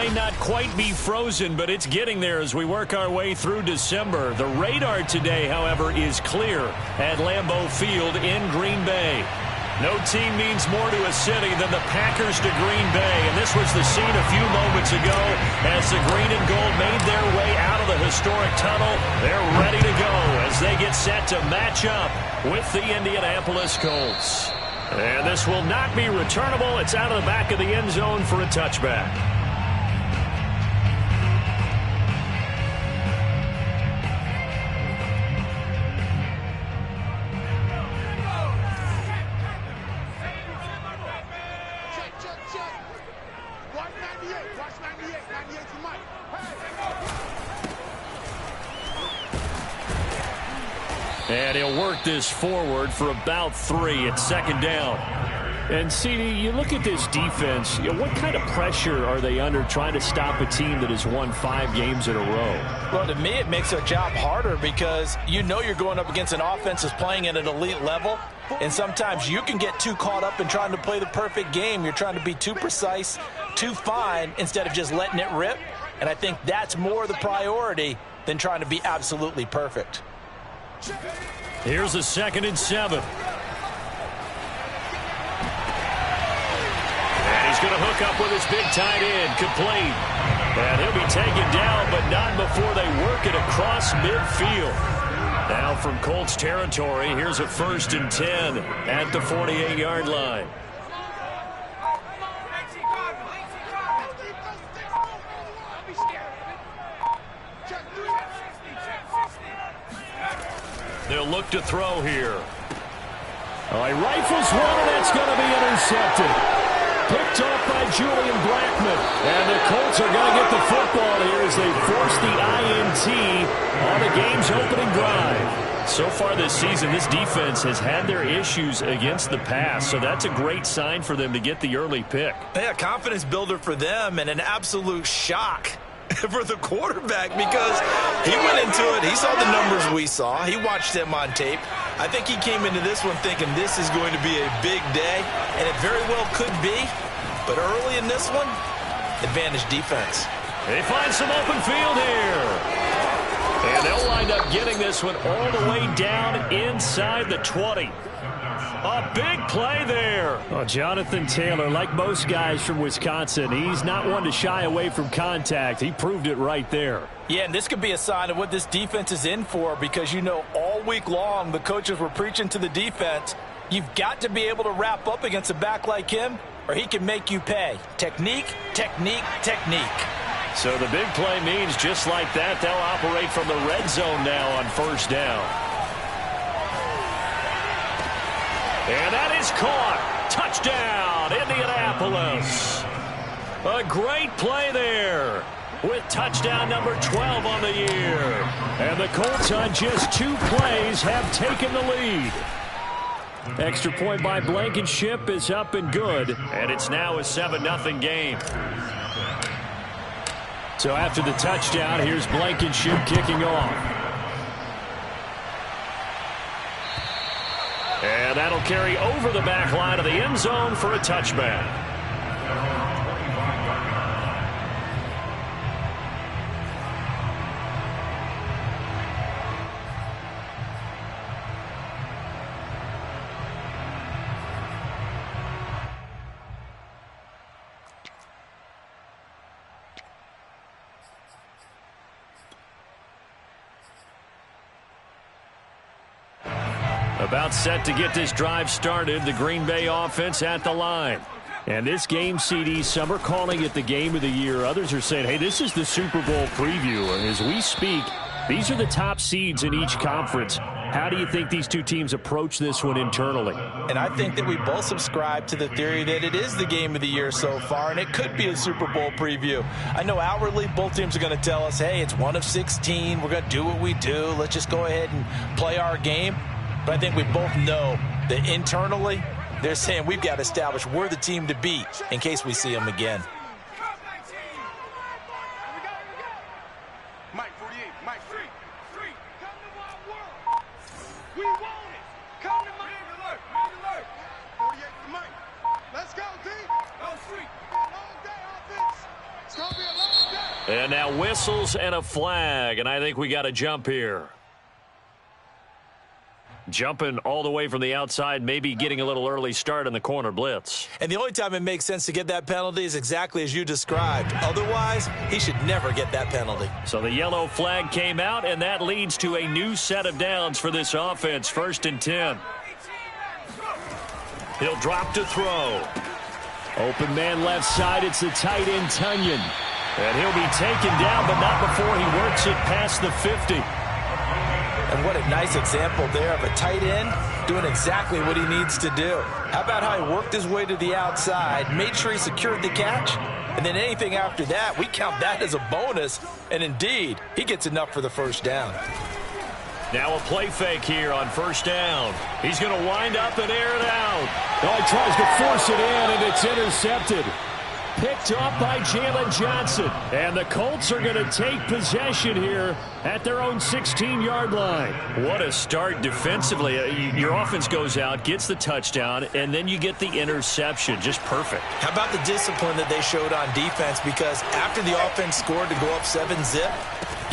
may not quite be frozen, but it's getting there as we work our way through December. The radar today, however, is clear at Lambeau Field in Green Bay. No team means more to a city than the Packers to Green Bay, and this was the scene a few moments ago as the green and gold made their way out of the historic tunnel. They're ready to go as they get set to match up with the Indianapolis Colts. And this will not be returnable. It's out of the back of the end zone for a touchback. And he'll work this forward for about 3 at second down. And, CD, you look at this defense, what kind of pressure are they under trying to stop a team that has won 5 games in a row? Well, to me, it makes their job harder because you know you're going up against an offense that's playing at an elite level, and sometimes you can get too caught up in trying to play the perfect game. You're trying to be too precise, too fine, instead of just letting it rip. And I think that's more the priority than trying to be absolutely perfect. Here's a 2nd and 7. And he's going to hook up with his big tight end, complete. And he'll be taken down, but not before they work it across midfield. Now from Colts territory, here's a 1st and 10 at the 48-yard line. They'll look to throw here. Oh, he rifles one, and that's going to be intercepted. Picked off by Julian Blackmon. And the Colts are going to get the football here as they force the INT on the game's opening drive. So far this season, this defense has had their issues against the pass, so that's a great sign for them to get the early pick. Yeah, confidence builder for them and an absolute shock for the quarterback because he went into it. He saw the numbers we saw. He watched them on tape. I think he came into this one thinking this is going to be a big day, and it very well could be. But early in this one, advantage defense. They find some open field here. And they'll wind up getting this one all the way down inside the 20. A big play there. Oh, Jonathan Taylor, like most guys from Wisconsin, he's not one to shy away from contact. He proved it right there. Yeah, and this could be a sign of what this defense is in for because, you know, all week long the coaches were preaching to the defense, you've got to be able to wrap up against a back like him or he can make you pay. Technique, technique, technique. So the big play means just like that, they'll operate from the red zone now on 1st down. And that is caught. Touchdown, Indianapolis. A great play there with touchdown number 12 on the year. And the Colts on just 2 plays have taken the lead. Extra point by Blankenship is up and good. And it's now a 7-0 game. So after the touchdown, here's Blankenship kicking off. And that'll carry over the back line of the end zone for a touchback. About set to get this drive started, the Green Bay offense at the line. And this game, CD, some are calling it the game of the year. Others are saying, hey, this is the Super Bowl preview. And as we speak, these are the top seeds in each conference. How do you think these two teams approach this one internally? And I think that we both subscribe to the theory that it is the game of the year so far, and it could be a Super Bowl preview. I know outwardly both teams are going to tell us, hey, it's 1 of 16. We're going to do what we do. Let's just go ahead and play our game. But I think we both know that internally, they're saying we've got to establish we're the team to beat in case we see them again. Mike 48, Mike 3. Come to my world. We want it. Come to my alert. 48 for Mike. Let's go, D. Go street. Long day offense. It's going to be a long And now whistles and a flag, and I think we got a jump here. Jumping all the way from the outside, maybe getting a little early start in the corner blitz. And the only time it makes sense to get that penalty is exactly as you described. Otherwise, he should never get that penalty. So the yellow flag came out, and that leads to a new set of downs for this offense. 1st and 10. He'll drop to throw. Open man left side. It's the tight end, Tunyon. And he'll be taken down, but not before he works it past the 50. And what a nice example there of a tight end doing exactly what he needs to do. How about how he worked his way to the outside, made sure he secured the catch, and then anything after that, we count that as a bonus. And indeed, he gets enough for the 1st down. Now a play fake here on 1st down. He's going to wind up and air it out. Oh, he tries to force it in, and it's intercepted. Picked off by Jalen Johnson. And the Colts are going to take possession here at their own 16-yard line. What a start defensively. Your offense goes out, gets the touchdown, and then you get the interception. Just perfect. How about the discipline that they showed on defense? Because after the offense scored to go up 7-zip,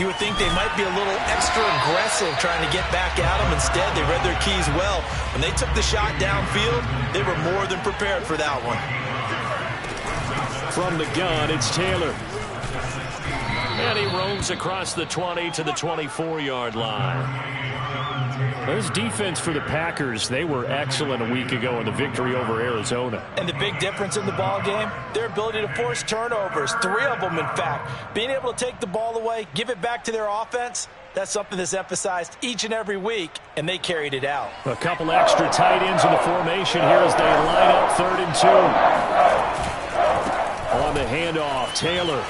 you would think they might be a little extra aggressive trying to get back at them. Instead, they read their keys well. When they took the shot downfield, they were more than prepared for that one. From the gun, it's Taylor. And he roams across the 20 to the 24-yard line. There's defense for the Packers. They were excellent a week ago in the victory over Arizona. And the big difference in the ball game, their ability to force turnovers, 3 of them, in fact. Being able to take the ball away, give it back to their offense, that's something that's emphasized each and every week, and they carried it out. A couple extra tight ends in the formation here as they line up 3rd and 2. On the handoff, Taylor.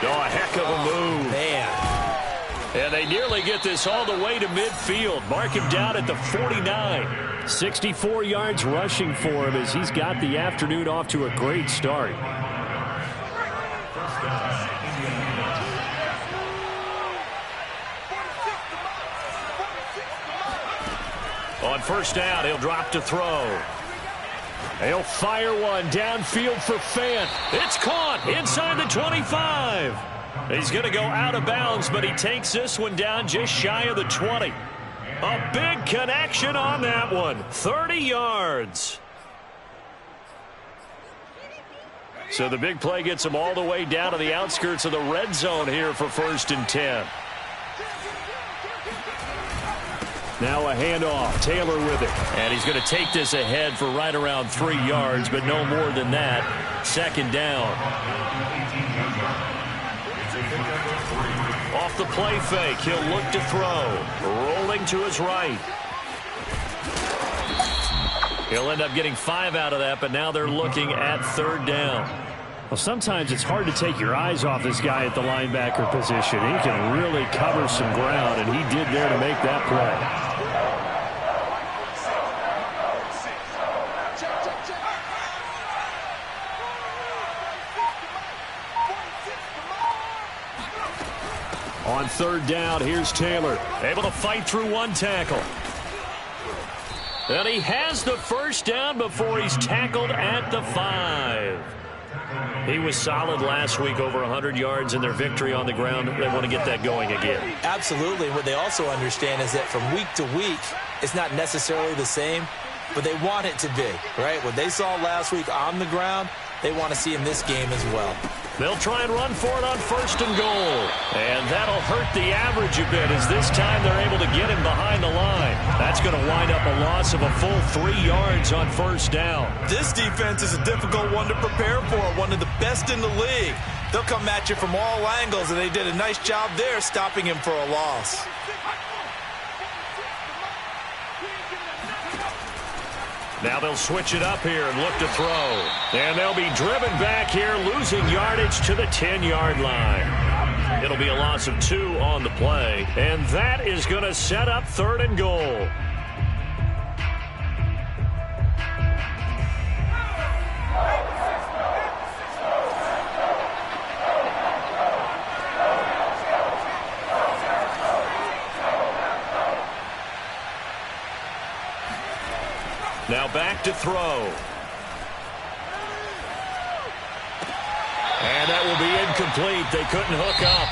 Oh, a heck of a move. Man. And they nearly get this all the way to midfield. Mark him down at the 49. 64 yards rushing for him as he's got the afternoon off to a great start. On 1st down, he'll drop to throw. He'll fire one downfield for Fant. It's caught inside the 25. He's going to go out of bounds, but he takes this one down just shy of the 20. A big connection on that one. 30 yards. So the big play gets him all the way down to the outskirts of the red zone here for 1st and 10. Now a handoff. Taylor with it. And he's going to take this ahead for right around 3 yards, but no more than that. 2nd down. Off the play fake, he'll look to throw. Rolling to his right. He'll end up getting 5 out of that, but now they're looking at 3rd down. Well, sometimes it's hard to take your eyes off this guy at the linebacker position. He can really cover some ground, and he did there to make that play. On 3rd down, here's Taylor. Able to fight through one tackle. And he has the 1st down before he's tackled at the 5. He was solid last week, over 100 yards in their victory on the ground. They want to get that going again. Absolutely. What they also understand is that from week to week, it's not necessarily the same, but they want it to be, right? What they saw last week on the ground, they want to see in this game as well. They'll try and run for it on 1st and goal. And that'll hurt the average a bit as this time they're able to get him behind the line. That's going to wind up a loss of a full 3 yards on 1st down. This defense is a difficult one to prepare for, one of the best in the league. They'll come at you from all angles, and they did a nice job there stopping him for a loss. Now they'll switch it up here and look to throw. And they'll be driven back here, losing yardage to the 10-yard line. It'll be a loss of 2 on the play. And that is going to set up 3rd and goal. Now back to throw. And that will be incomplete. They couldn't hook up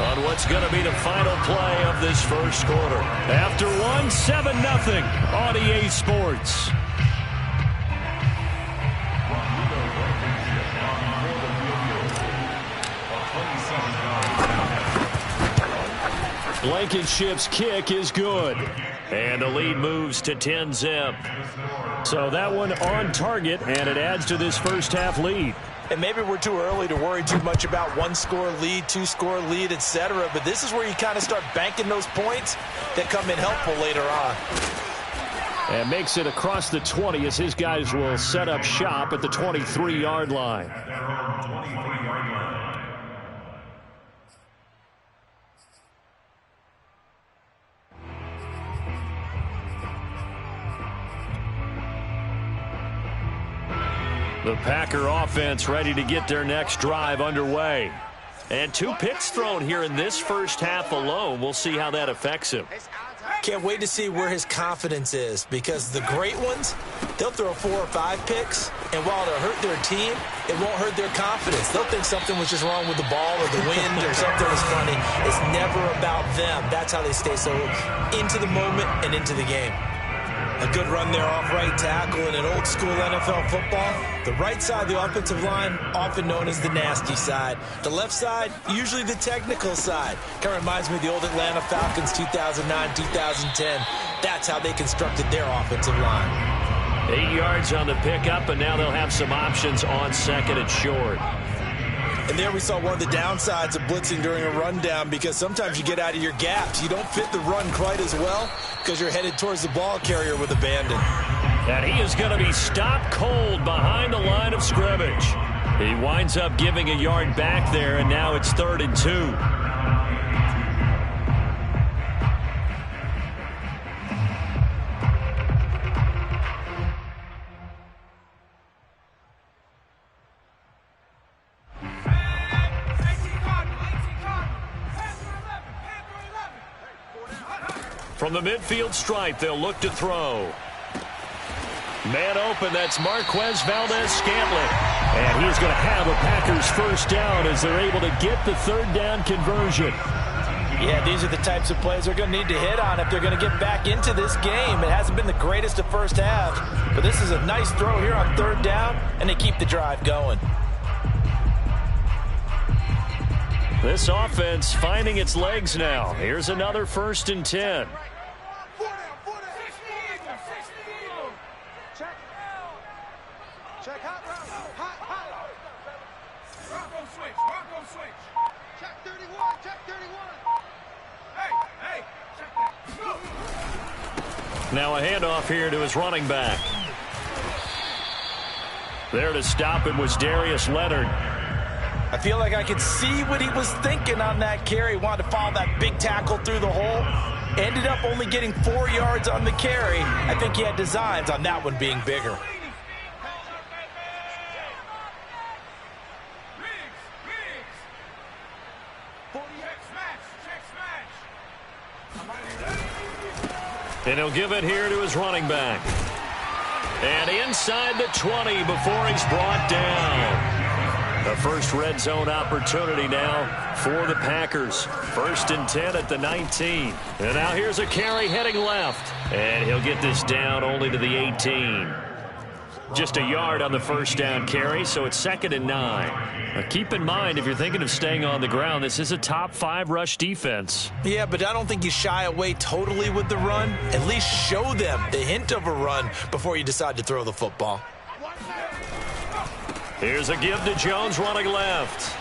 on what's going to be the final play of this first quarter. After one, 7-0 on EA Sports. Blankenship's kick is good. And the lead moves to 10-zip. So that one on target, and it adds to this first half lead. And maybe we're too early to worry too much about one-score lead, two-score lead, etc. But this is where you kind of start banking those points that come in helpful later on. And makes it across the 20 as his guys will set up shop at the 23-yard line. The Packer offense ready to get their next drive underway. And 2 picks thrown here in this first half alone. We'll see how that affects him. Can't wait to see where his confidence is, because the great ones, they'll throw 4 or 5 picks, and while it'll hurt their team, it won't hurt their confidence. They'll think something was just wrong with the ball or the wind or something was funny. It's never about them. That's how they stay so into the moment and into the game. A good run there off right tackle in an old-school NFL football. The right side of the offensive line, often known as the nasty side. The left side, usually the technical side. Kind of reminds me of the old Atlanta Falcons 2009, 2010. That's how they constructed their offensive line. 8 yards on the pickup, and now they'll have some options on second and short. And there we saw one of the downsides of blitzing during a rundown, because sometimes you get out of your gaps. You don't fit the run quite as well because you're headed towards the ball carrier with abandon. And he is going to be stopped cold behind the line of scrimmage. He winds up giving a yard back there, and now it's 3rd and 2. From the midfield stripe, they'll look to throw. Man open, that's Marquez Valdez-Scantling. And he's going to have a Packers first down as they're able to get the 3rd down conversion. Yeah, these are the types of plays they're going to need to hit on if they're going to get back into this game. It hasn't been the greatest of first halves, but this is a nice throw here on 3rd down, and they keep the drive going. This offense finding its legs now. Here's another 1st and 10. Check hot, hot. Rocco switch. Check 31. Hey, check that. Now a handoff here to his running back. There to stop him was Darius Leonard. I feel like I could see what he was thinking on that carry. Wanted to follow that big tackle through the hole. Ended up only getting 4 yards on the carry. I think he had designs on that one being bigger. And he'll give it here to his running back. And inside the 20 before he's brought down. The first red zone opportunity now for the Packers. 1st and 10 at the 19. And now here's a carry heading left. And he'll get this down only to the 18. Just a yard on the first down carry, so it's 2nd and 9. Now keep in mind, if you're thinking of staying on the ground, this is a top 5 rush defense. Yeah, but I don't think you shy away totally with the run. At least show them the hint of a run before you decide to throw the football. Here's a give to Jones running left.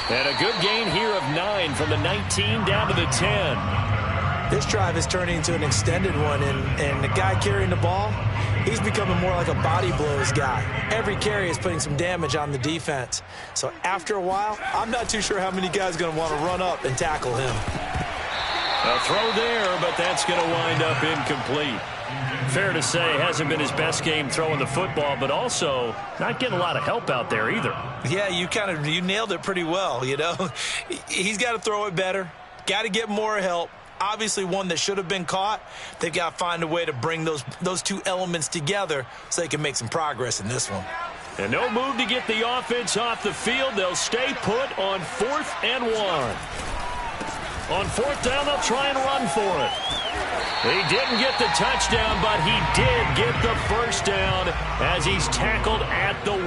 And a good gain here of 9 from the 19 down to the 10. This drive is turning into an extended one, and the guy carrying the ball, he's becoming more like a body blows guy. Every carry is putting some damage on the defense. So after a while, I'm not too sure how many guys are going to want to run up and tackle him. A throw there, but that's going to wind up incomplete. Fair to say, hasn't been his best game throwing the football, but also not getting a lot of help out there either. Yeah, you nailed it pretty well, you know. He's got to throw it better, got to get more help. Obviously one that should have been caught. They've got to find a way to bring those two elements together so they can make some progress in this one. And no move to get the offense off the field. They'll stay put on 4th and 1. On 4th down, they'll try and run for it. He didn't get the touchdown, but he did get the first down as he's tackled at the 1.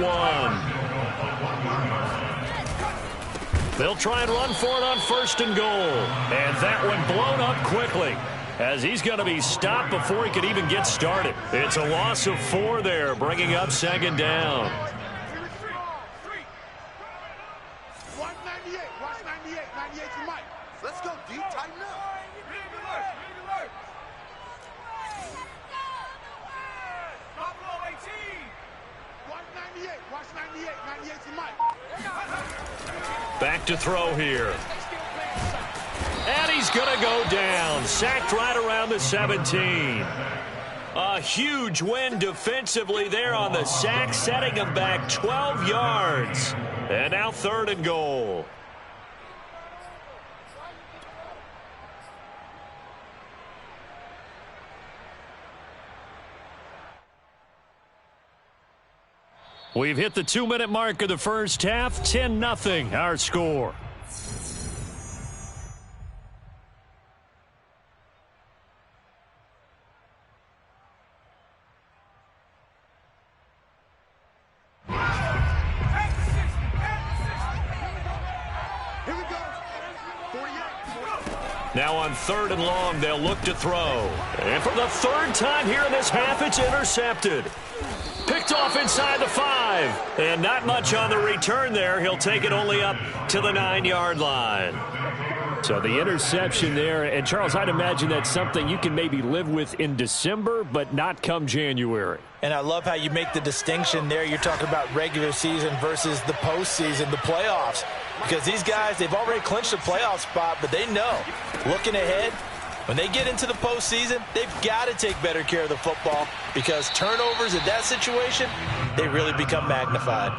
They'll try and run for it on 1st and goal. And that one blown up quickly as he's going to be stopped before he could even get started. It's a loss of 4 there, bringing up 2nd down. 198. Watch 98. 98 to Mike. Let's go, D. Tighten up. Green alert. Green alert. Buffalo 18. Watch 98. Watch 98. 98 to Mike. Back to throw here. And he's going to go down. Sacked right around the 17. A huge win defensively there on the sack, setting him back 12 yards. And now 3rd and goal. We've hit the 2-minute mark of the first half. 10-0 our score. Now on 3rd and long, they'll look to throw. And for the 3rd time here in this half, it's intercepted. Picked off inside the 5. And not much on the return there. He'll take it only up to the 9-yard line. So the interception there. And, Charles, I'd imagine that's something you can maybe live with in December, but not come January. And I love how you make the distinction there. You're talking about regular season versus the postseason, the playoffs. Because these guys, they've already clinched a playoff spot, but they know, looking ahead, when they get into the postseason, they've got to take better care of the football because turnovers in that situation, they really become magnified.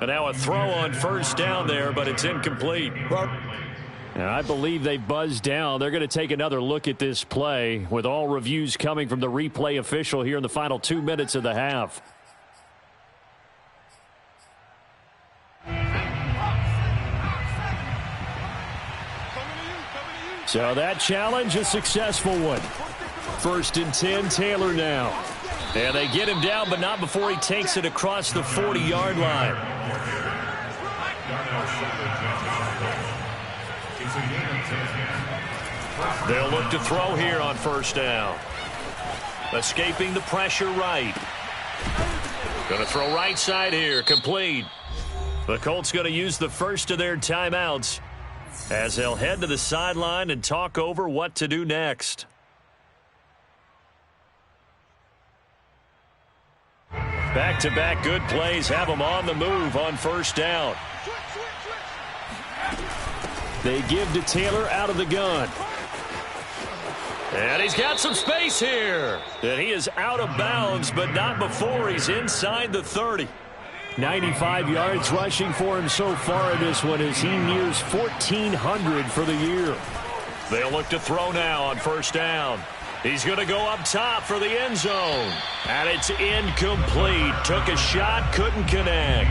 And now a throw on 1st down there, but it's incomplete. And I believe they buzzed down. They're going to take another look at this play with all reviews coming from the replay official here in the final 2 minutes of the half. So that challenge, a successful one. 1st and 10, Taylor now. And they get him down, but not before he takes it across the 40-yard line. They'll look to throw here on 1st down. Escaping the pressure right. Going to throw right side here, complete. The Colts going to use the first of their timeouts as they'll head to the sideline and talk over what to do next. Back-to-back good plays have them on the move on 1st down. They give to Taylor out of the gun. And he's got some space here. And he is out of bounds, but not before he's inside the 30. 95 yards rushing for him so far in this one as he nears 1,400 for the year. They'll look to throw now on 1st down. He's going to go up top for the end zone. And it's incomplete. Took a shot, couldn't connect.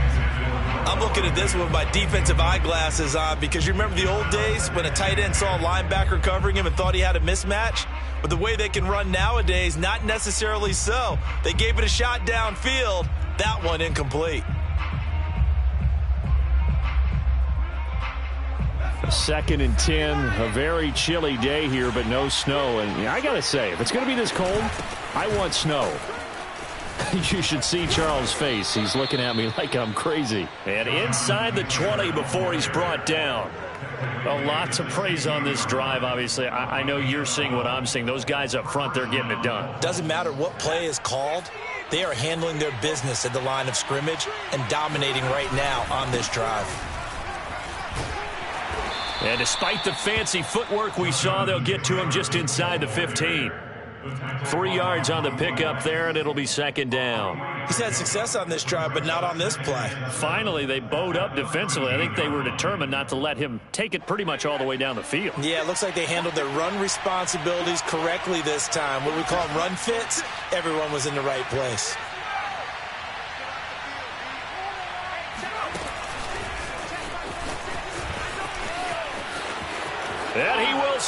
I'm looking at this with my defensive eyeglasses on because you remember the old days when a tight end saw a linebacker covering him and thought he had a mismatch? But the way they can run nowadays, not necessarily so. They gave it a shot downfield. That one incomplete. 2nd and 10, a very chilly day here, but no snow. And I got to say, if it's going to be this cold, I want snow. You should see Charles' face. He's looking at me like I'm crazy. And inside the 20 before he's brought down. A lot to praise on this drive, obviously. I know you're seeing what I'm seeing. Those guys up front, they're getting it done. Doesn't matter what play is called. They are handling their business at the line of scrimmage and dominating right now on this drive. And despite the fancy footwork we saw, they'll get to him just inside the 15. 3 yards on the pickup there, and it'll be 2nd down. He's had success on this drive, but not on this play. Finally, they bowed up defensively. I think they were determined not to let him take it pretty much all the way down the field. Yeah, it looks like they handled their run responsibilities correctly this time. What we call run fits, everyone was in the right place.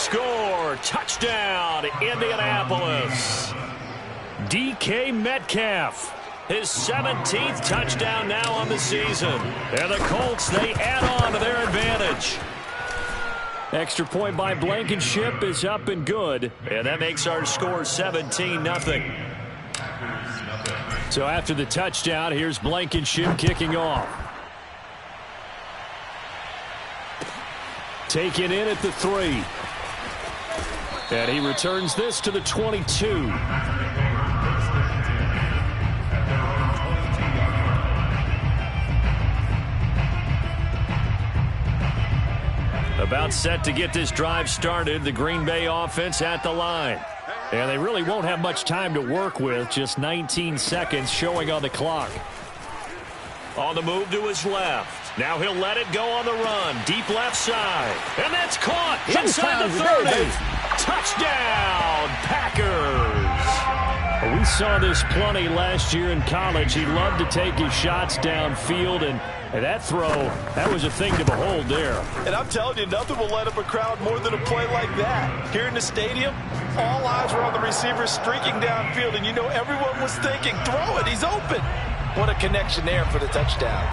score. Touchdown, Indianapolis. DK Metcalf. His 17th touchdown now on the season. And the Colts, they add on to their advantage. Extra point by Blankenship is up and good. And that makes our score 17-0. So after the touchdown, here's Blankenship kicking off. Taken in at the 3. And he returns this to the 22. About set to get this drive started. The Green Bay offense at the line. And they really won't have much time to work with. Just 19 seconds showing on the clock. On the move to his left. Now he'll let it go on the run. Deep left side. And that's caught inside the 30. Touchdown, Packers. We saw this plenty last year in college. He loved to take his shots downfield, and that throw, that was a thing to behold there. And I'm telling you, nothing will light up a crowd more than a play like that. Here in the stadium, all eyes were on the receiver streaking downfield, and you know everyone was thinking, throw it, he's open. What a connection there for the touchdown.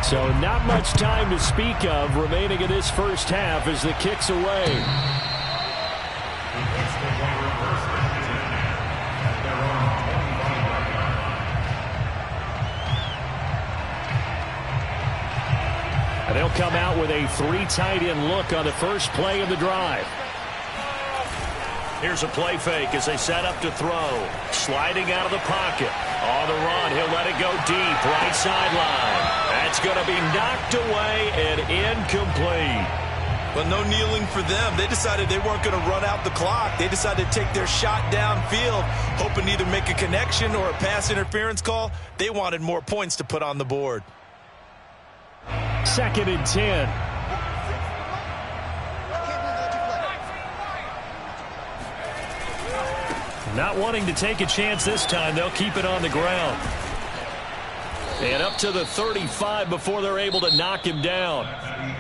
So not much time to speak of remaining in this first half as the kick's away. And they'll come out with a 3 tight end look on the first play of the drive. Here's a play fake as they set up to throw. Sliding out of the pocket. On the run, he'll let it go deep, right sideline. That's going to be knocked away and incomplete. But no kneeling for them. They decided they weren't going to run out the clock. They decided to take their shot downfield, hoping to either make a connection or a pass interference call. They wanted more points to put on the board. 2nd and 10. Not wanting to take a chance this time, they'll keep it on the ground. And up to the 35 before they're able to knock him down.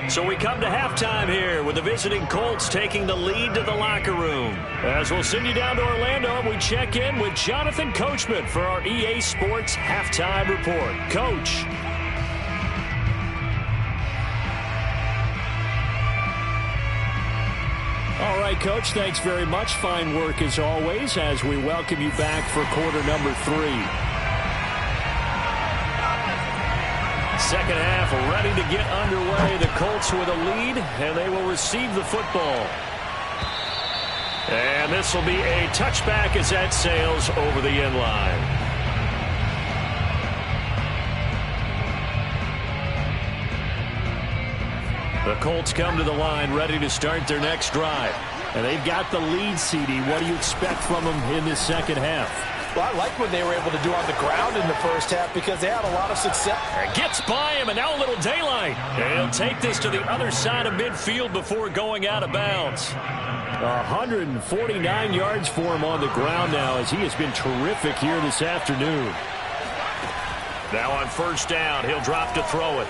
So we come to halftime here with the visiting Colts taking the lead to the locker room. As we'll send you down to Orlando, and we check in with Jonathan Coachman for our EA Sports Halftime Report. Coach. All right, Coach, thanks very much. Fine work as always as we welcome you back for quarter number 3. Second half ready to get underway. The Colts with a lead, and they will receive the football. And this will be a touchback as that sails over the end line. The Colts come to the line ready to start their next drive. And they've got the lead, CD. What do you expect from them in this second half? Well, I like what they were able to do on the ground in the first half because they had a lot of success. Gets by him, and now a little daylight. And he'll take this to the other side of midfield before going out of bounds. 149 yards for him on the ground now as he has been terrific here this afternoon. Now on first down, he'll drop to throw it.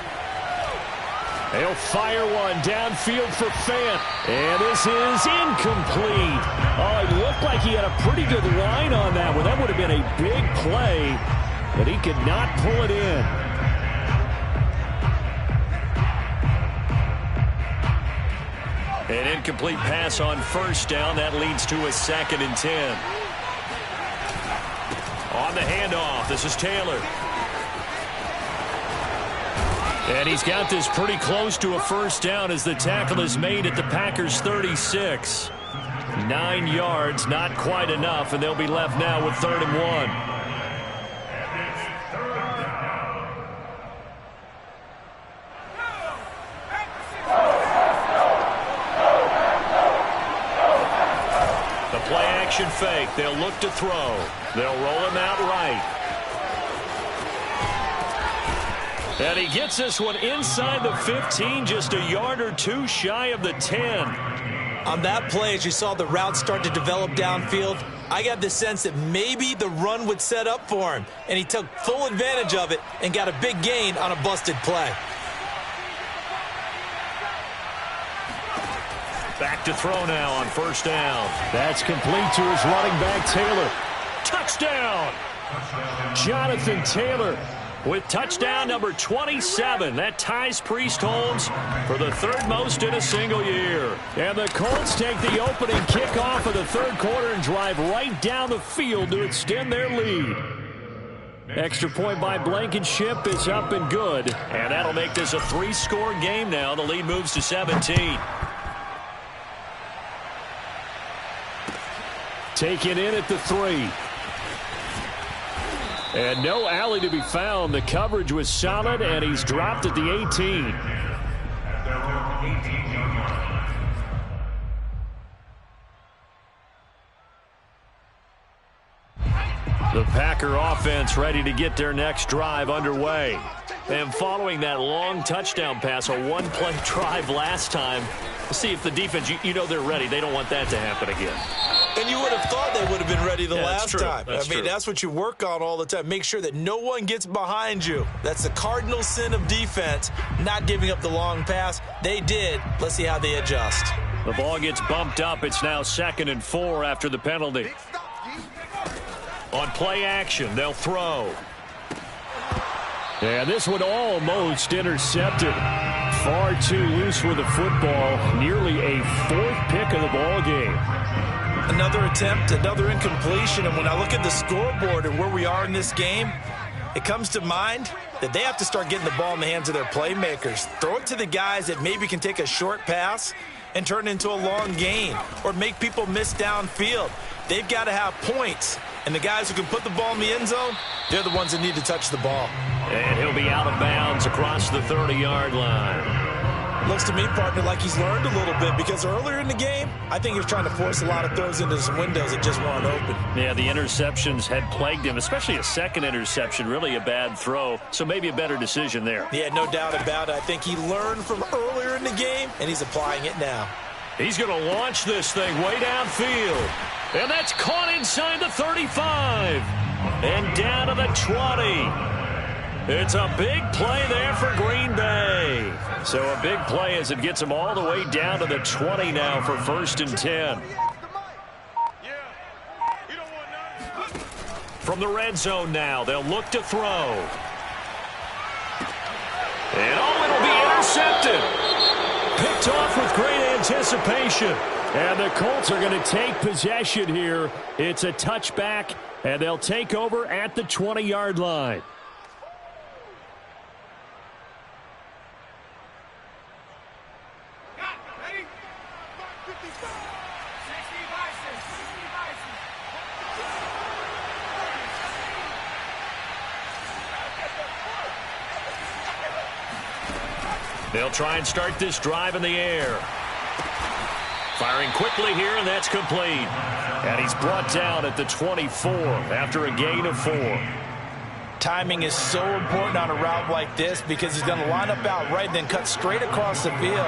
He'll fire one downfield for Fant. And this is incomplete. Oh, it looked like he had a pretty good line on that one. That would have been a big play, but he could not pull it in. An incomplete pass on first down. That leads to a 2nd and 10. On the handoff, this is Taylor. And he's got this pretty close to a first down as the tackle is made at the Packers' 36. 9 yards, not quite enough, and they'll be left now with 3rd and 1. The play action fake. They'll look to throw. They'll roll him out right. And he gets this one inside the 15, just a yard or 2 shy of the 10. On that play, as you saw the route start to develop downfield, I got the sense that maybe the run would set up for him. And he took full advantage of it and got a big gain on a busted play. Back to throw now on first down. That's complete to his running back, Taylor. Touchdown! Jonathan Taylor with touchdown number 27. That ties Priest Holmes for the third most in a single year. And the Colts take the opening kickoff of the third quarter and drive right down the field to extend their lead. Extra point by Blankenship is up and good. And that'll make this a 3-score game now. The lead moves to 17. Taken in at the 3. And no alley to be found. The coverage was solid, and he's dropped at the 18. The Packer offense ready to get their next drive underway. And following that long touchdown pass, a one-play drive last time, see if the defense, you know they're ready. They don't want that to happen again. And you would have thought they would have been ready the last time. I mean, that's what you work on all the time. Make sure that no one gets behind you. That's the cardinal sin of defense, not giving up the long pass. They did. Let's see how they adjust. The ball gets bumped up. It's now 2nd and 4 after the penalty. On play action, they'll throw. And this one almost intercepted. Far too loose with the football. Nearly a 4th pick of the ball game. Another attempt, another incompletion. And when I look at the scoreboard and where we are in this game, it comes to mind that they have to start getting the ball in the hands of their playmakers. Throw it to the guys that maybe can take a short pass and turn it into a long gain or make people miss downfield. They've got to have points. And the guys who can put the ball in the end zone, they're the ones that need to touch the ball. And he'll be out of bounds across the 30-yard line. Looks to me, partner, like he's learned a little bit because earlier in the game, I think he was trying to force a lot of throws into some windows that just weren't open. Yeah, the interceptions had plagued him, especially a second interception, really a bad throw. So maybe a better decision there. Yeah, no doubt about it. I think he learned from earlier in the game, and he's applying it now. He's going to launch this thing way downfield. And that's caught inside the 35. And down to the 20. It's a big play there for Green Bay. So a big play as it gets them all the way down to the 20 now for 1st and 10. From the red zone now, they'll look to throw. And it'll be intercepted. Picked off with great anticipation. And the Colts are going to take possession here. It's a touchback, and they'll take over at the 20-yard line. They'll try and start this drive in the air. Firing quickly here, and that's complete. And he's brought down at the 24 after a gain of 4. Timing is so important on a route like this because he's going to line up out right and then cut straight across the field.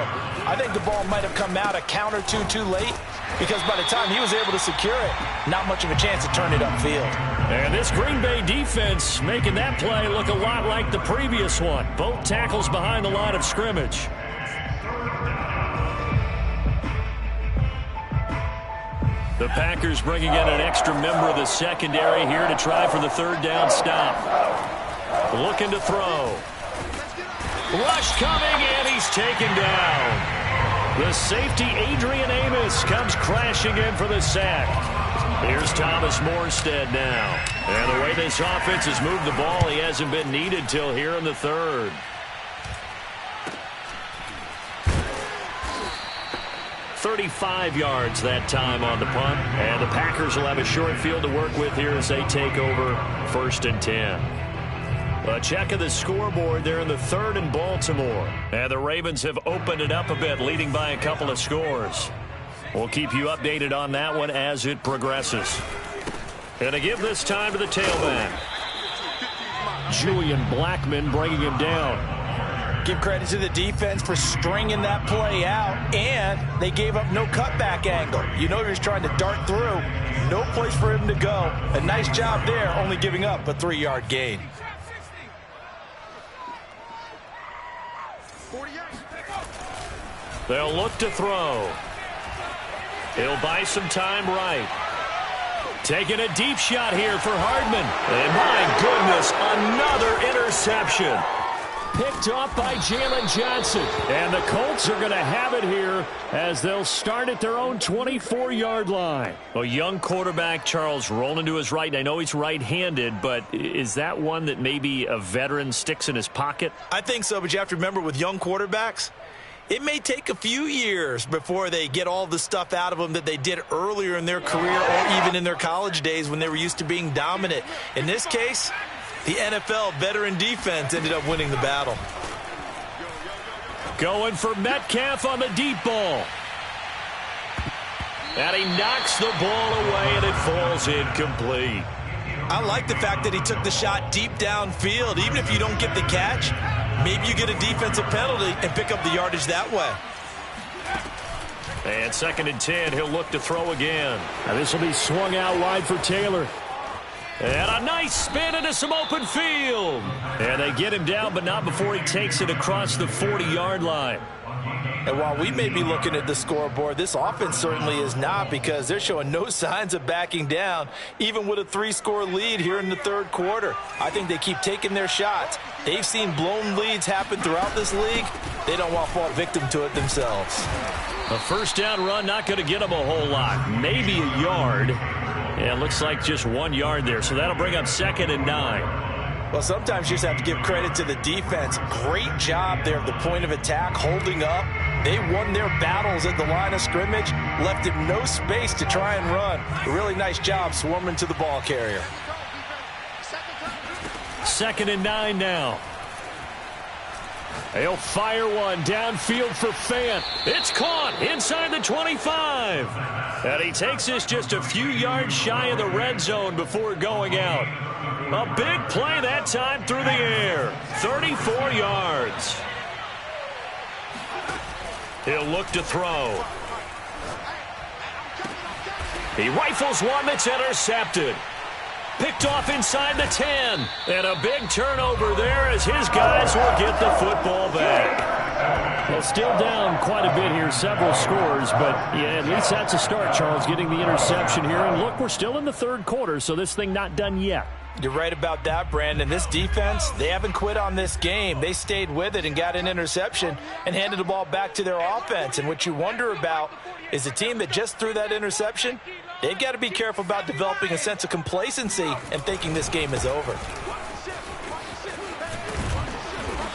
I think the ball might have come out a count or two too late because by the time he was able to secure it, not much of a chance to turn it upfield. And this Green Bay defense making that play look a lot like the previous one. Both tackles behind the line of scrimmage. The Packers bringing in an extra member of the secondary here to try for the 3rd down stop. Looking to throw. Rush coming, and he's taken down. The safety, Adrian Amos, comes crashing in for the sack. Here's Thomas Morstead now. And the way this offense has moved the ball, he hasn't been needed till here in the 3rd. .35 yards that time on the punt. And the Packers will have a short field to work with here as they take over 1st and 10. A check of the scoreboard there in the 3rd in Baltimore. And the Ravens have opened it up a bit, leading by a couple of scores. We'll keep you updated on that one as it progresses. And to give this time to the tailback. Julian Blackman bringing him down. Give credit to the defense for stringing that play out, and they gave up no cutback angle. You know he was trying to dart through. No place for him to go. A nice job there, only giving up a 3-yard gain. They'll look to throw. He'll buy some time right. Taking a deep shot here for Hardman. And my goodness, another interception. Picked off by Jalen Johnson. And the Colts are going to have it here as they'll start at their own 24-yard line. A young quarterback, Charles, rolling to his right. I know he's right-handed, but is that one that maybe a veteran sticks in his pocket? I think so, but you have to remember with young quarterbacks, it may take a few years before they get all the stuff out of them that they did earlier in their career or even in their college days when they were used to being dominant. In this case, the NFL veteran defense ended up winning the battle. Going for Metcalf on the deep ball. And he knocks the ball away, and it falls incomplete. I like the fact that he took the shot deep downfield. Even if you don't get the catch, maybe you get a defensive penalty and pick up the yardage that way. And 2nd and 10, he'll look to throw again. Now this will be swung out wide for Taylor. And a nice spin into some open field. And they get him down, but not before he takes it across the 40-yard line. And while we may be looking at the scoreboard, this offense certainly is not, because they're showing no signs of backing down, even with a 3-score lead here in the third quarter. I think they keep taking their shots. They've seen blown leads happen throughout this league. They don't want to fall victim to it themselves. A first down run, not going to get them a whole lot. Maybe a yard. Yeah, it looks like just 1 yard there, so that'll bring up 2nd and 9. Well, sometimes you just have to give credit to the defense. Great job there at the point of attack, holding up. They won their battles at the line of scrimmage, left him no space to try and run. A really nice job swarming to the ball carrier. 2nd and 9 now. He'll fire one downfield for Fant. It's caught inside the 25. And he takes this just a few yards shy of the red zone before going out. A big play that time through the air. 34 yards. He'll look to throw. He rifles one that's intercepted. Picked off inside the 10. And a big turnover there as his guys will get the football back. Well, still down quite a bit here, several scores, but yeah, at least that's a start, Charles, getting the interception here. And look, we're still in the third quarter, so this thing not done yet. You're right about that, Brandon. This defense, they haven't quit on this game. They stayed with it and got an interception and handed the ball back to their offense. And what you wonder about is the team that just threw that interception, they've got to be careful about developing a sense of complacency and thinking this game is over.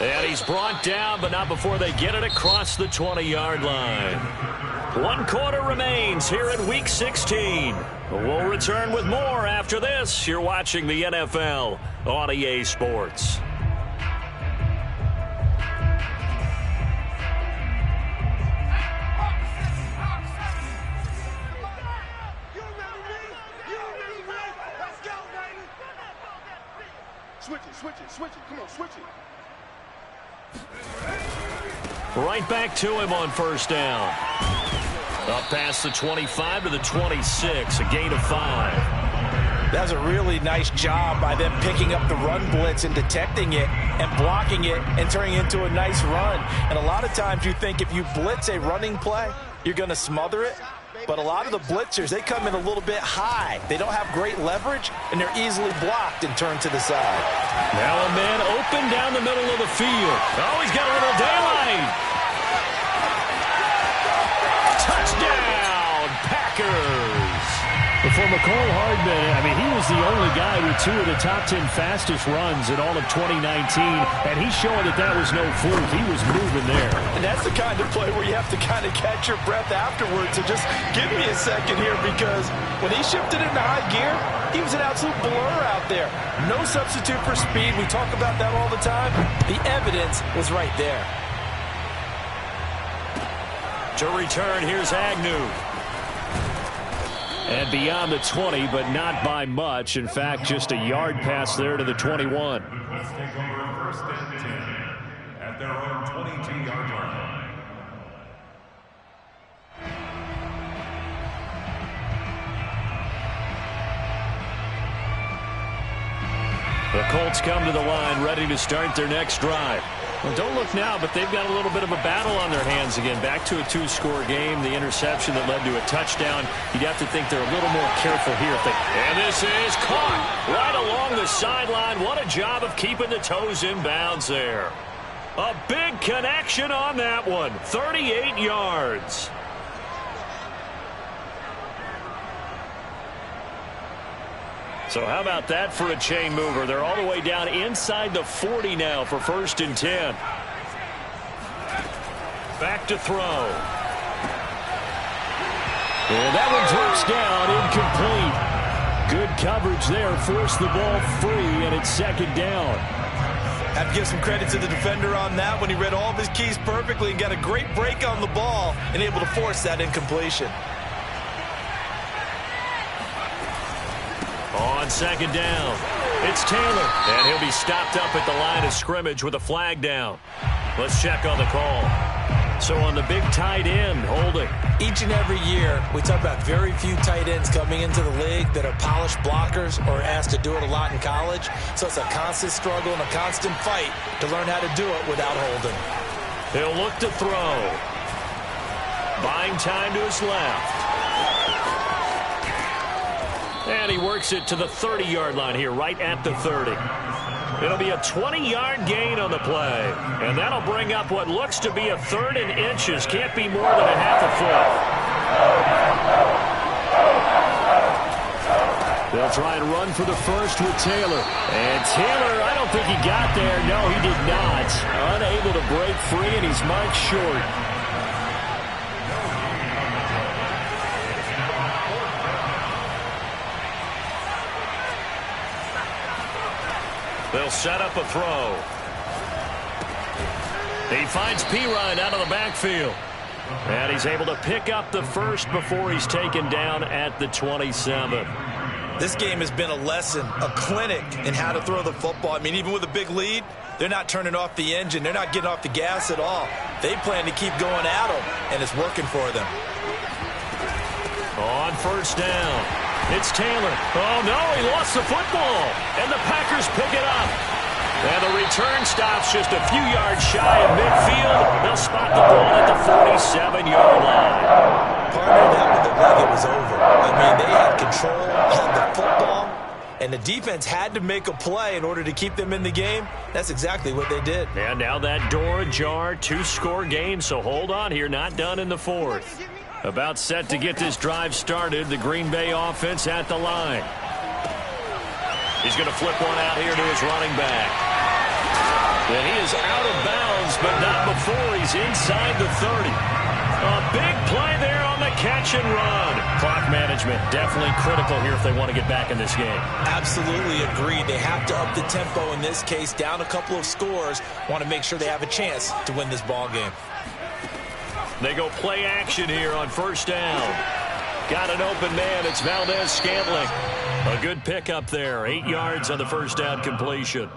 And he's brought down, but not before they get it across the 20-yard line. 1 quarter remains here in Week 16. We'll return with more after this. You're watching the NFL on EA Sports. Switch it. Come on, switch it. Right back to him on first down. Up past the 25 to the 26, a gain of 5. That was a really nice job by them picking up the run blitz and detecting it and blocking it and turning it into a nice run. And a lot of times you think if you blitz a running play, you're going to smother it. But a lot of the blitzers, they come in a little bit high. They don't have great leverage, and they're easily blocked and turned to the side. Now a man open down the middle of the field. Oh, he's got a little daylight. Touchdown, Packers. For McCole Hardman, I mean, he was the only guy with 2 of the top 10 fastest runs in all of 2019, and he's showing that that was no fluke. He was moving there. And that's the kind of play where you have to kind of catch your breath afterwards. So just give me a second here, because when he shifted into high gear, he was an absolute blur out there. No substitute for speed. We talk about that all the time. The evidence was right there. To return, here's Agnew. And beyond the 20, but not by much. In fact, just a yard pass there to the 21. Let's take over 1st and 10 at their own 22-yard line. The Colts come to the line ready to start their next drive. Well, don't look now, but they've got a little bit of a battle on their hands again. Back to a two-score game. The interception that led to a touchdown. You'd have to think they're a little more careful here. And this is caught right along the sideline. What a job of keeping the toes in bounds there. A big connection on that one. 38 yards. So how about that for a chain mover? They're all the way down inside the 40 now for 1st and 10. Back to throw. And that one drops down, incomplete. Good coverage there, forced the ball free, and it's 2nd down. Have to give some credit to the defender on that when he read all of his keys perfectly and got a great break on the ball and able to force that incompletion. On 2nd down, it's Taylor, and he'll be stopped up at the line of scrimmage with a flag down. Let's check on the call. So on the big tight end, holding. Each and every year, we talk about very few tight ends coming into the league that are polished blockers or asked to do it a lot in college. So it's a constant struggle and a constant fight to learn how to do it without holding. He'll look to throw. Buying time to his left. And he works it to the 30-yard line here, right at the 30. It'll be a 20-yard gain on the play. And that'll bring up what looks to be a 3rd and inches. Can't be more than a half a foot. They'll try and run for the first with Taylor. And Taylor, I don't think he got there. No, he did not. Unable to break free, and he's marked short. They'll set up a throw. He finds Pirine out of the backfield. And he's able to pick up the first before he's taken down at the 27. This game has been a lesson, a clinic in how to throw the football. I mean, even with a big lead, they're not turning off the engine. They're not getting off the gas at all. They plan to keep going at them, and it's working for them. On 1st down. It's Taylor. Oh, no, he lost the football. And the Packers pick it up. And the return stops just a few yards shy of midfield. They'll spot the ball at the 47-yard line. Partner, that with the leg, it was over. I mean, they had control, had the football, and the defense had to make a play in order to keep them in the game. That's exactly what they did. And now that door ajar, 2-score game, so hold on here, not done in the 4th. About set to get this drive started, the Green Bay offense at the line. He's going to flip one out here to his running back. And he is out of bounds, but not before he's inside the 30. A big play there on the catch and run. Clock management definitely critical here if they want to get back in this game. Absolutely agreed. They have to up the tempo in this case, down a couple of scores. Want to make sure they have a chance to win this ball game. They go play action here on 1st down. Got an open man. It's Valdez-Scantling. A good pickup there. 8 yards on the 1st down completion.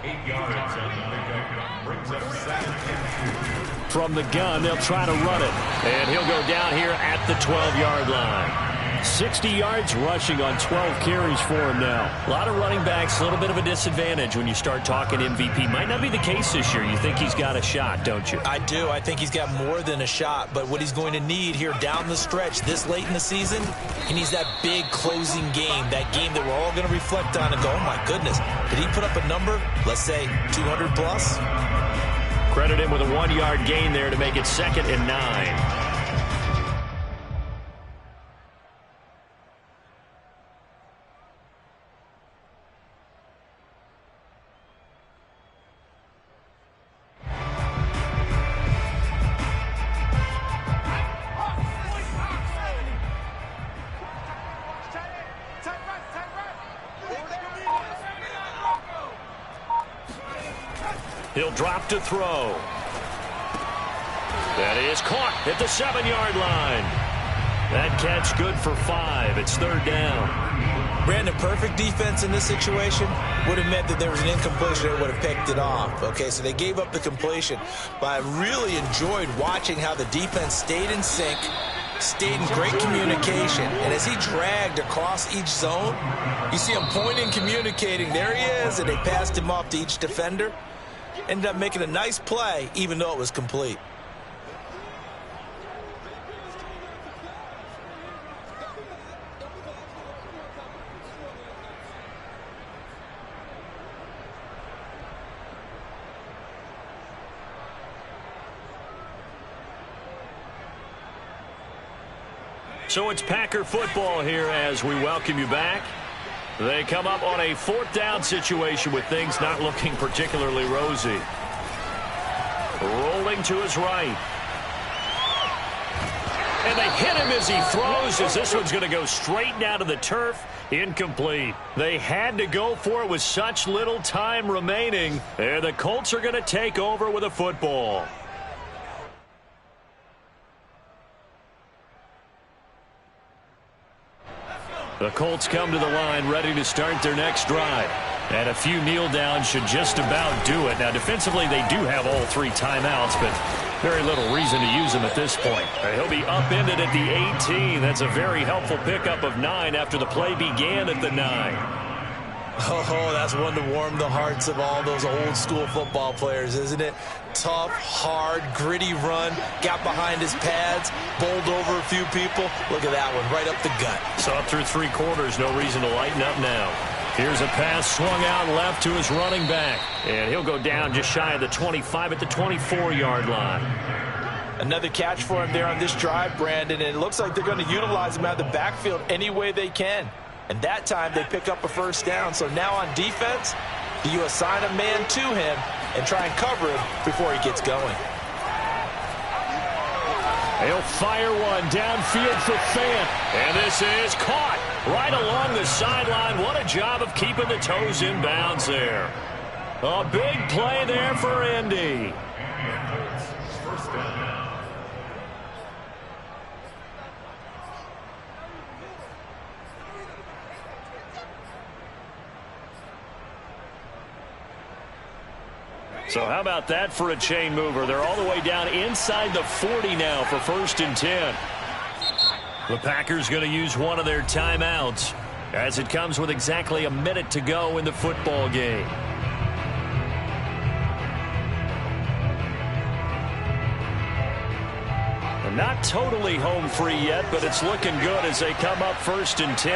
8 yards on the pickup. Brings up 7. From the gun, they'll try to run it. And he'll go down here at the 12-yard line. 60 yards rushing on 12 carries for him now. A lot of running backs, a little bit of a disadvantage when you start talking MVP. Might not be the case this year. You think he's got a shot, don't you? I do. I think he's got more than a shot. But what he's going to need here down the stretch this late in the season, he needs that big closing game, that game that we're all going to reflect on and go, oh, my goodness, did he put up a number, let's say 200 plus? Credit him with a 1-yard gain there to make it 2nd and 9. He'll drop to throw. That is caught at the 7-yard line. That catch good for 5. It's 3rd down. Brandon, perfect defense in this situation would have meant that there was an incompletion that would have picked it off. Okay, so they gave up the completion. But I really enjoyed watching how the defense stayed in sync, stayed in great communication. And as he dragged across each zone, you see him pointing, communicating. There he is, and they passed him off to each defender. Ended up making a nice play, even though it was complete. So it's Packer football here as we welcome you back. They come up on a 4th down situation with things not looking particularly rosy. Rolling to his right. And they hit him as he throws, as this one's going to go straight down to the turf. Incomplete. They had to go for it with such little time remaining. And the Colts are going to take over with a football. The Colts come to the line ready to start their next drive. And a few kneel downs should just about do it. Now, defensively, they do have all 3 timeouts, but very little reason to use them at this point. He'll be upended at the 18. That's a very helpful pickup of 9 after the play began at the 9. Oh, that's one to warm the hearts of all those old school football players, isn't it? Tough, hard, gritty run, got behind his pads, bowled over a few people. Look at that one, right up the gut. Saw it through 3 quarters, no reason to lighten up now. Here's a pass swung out left to his running back. And he'll go down just shy of the 25 at the 24-yard line. Another catch for him there on this drive, Brandon, and it looks like they're going to utilize him out of the backfield any way they can. And that time they pick up a 1st down. So now on defense, you assign a man to him and try and cover him before he gets going. He'll fire one downfield for Fant. And this is caught right along the sideline. What a job of keeping the toes in bounds there. A big play there for Indy. So how about that for a chain mover? They're all the way down inside the 40 now for 1st and 10. The Packers going to use one of their timeouts as it comes with exactly a minute to go in the football game. They're not totally home free yet, but it's looking good as they come up 1st and 10.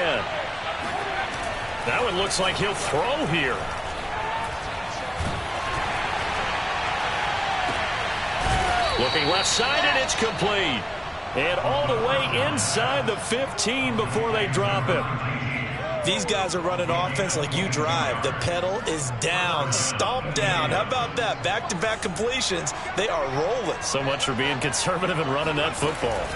That one looks like he'll throw here. Looking left side, and it's complete. And all the way inside the 15 before they drop him. These guys are running offense like you drive. The pedal is down, stomp down. How about that? Back-to-back completions. They are rolling. So much for being conservative and running that football.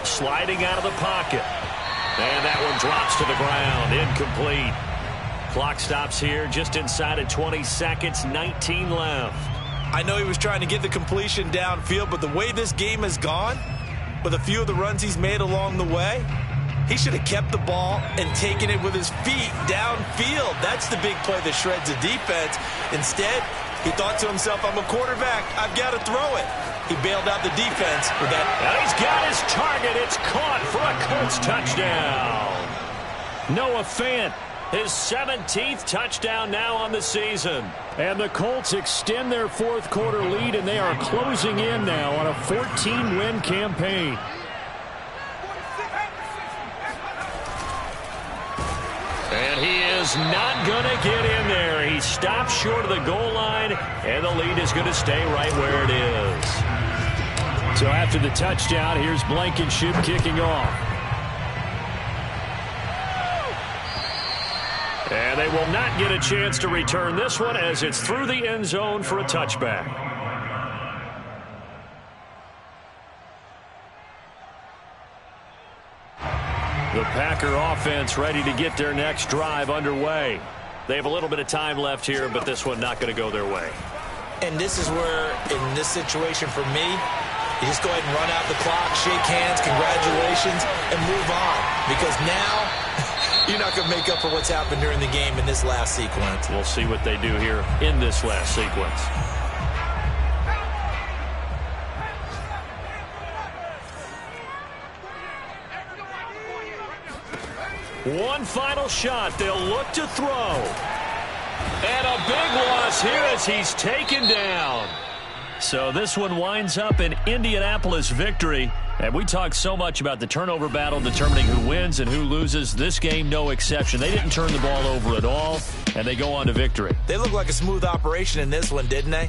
Sliding out of the pocket. And that one drops to the ground. Incomplete. Clock stops here just inside of 20 seconds, 19 left. I know he was trying to get the completion downfield, but the way this game has gone, with a few of the runs he's made along the way, he should have kept the ball and taken it with his feet downfield. That's the big play that shreds the defense. Instead, he thought to himself, I'm a quarterback. I've got to throw it. He bailed out the defense with that. And he's got his target. It's caught for a Colts touchdown. Noah Fant. His 17th touchdown now on the season. And the Colts extend their 4th quarter lead, and they are closing in now on a 14-win campaign. And he is not going to get in there. He stops short of the goal line, and the lead is going to stay right where it is. So after the touchdown, here's Blankenship kicking off. And they will not get a chance to return this one as it's through the end zone for a touchback. The Packer offense ready to get their next drive underway. They have a little bit of time left here, but this one not going to go their way. And this is where, in this situation for me, you just go ahead and run out the clock, shake hands, congratulations, and move on. Because now you're not going to make up for what's happened during the game in this last sequence. We'll see what they do here in this last sequence. One final shot. They'll look to throw. And a big loss here as he's taken down. So this one winds up an Indianapolis victory. And we talk so much about the turnover battle determining who wins and who loses. This game, no exception. They didn't turn the ball over at all, and they go on to victory. They look like a smooth operation in this one, didn't they?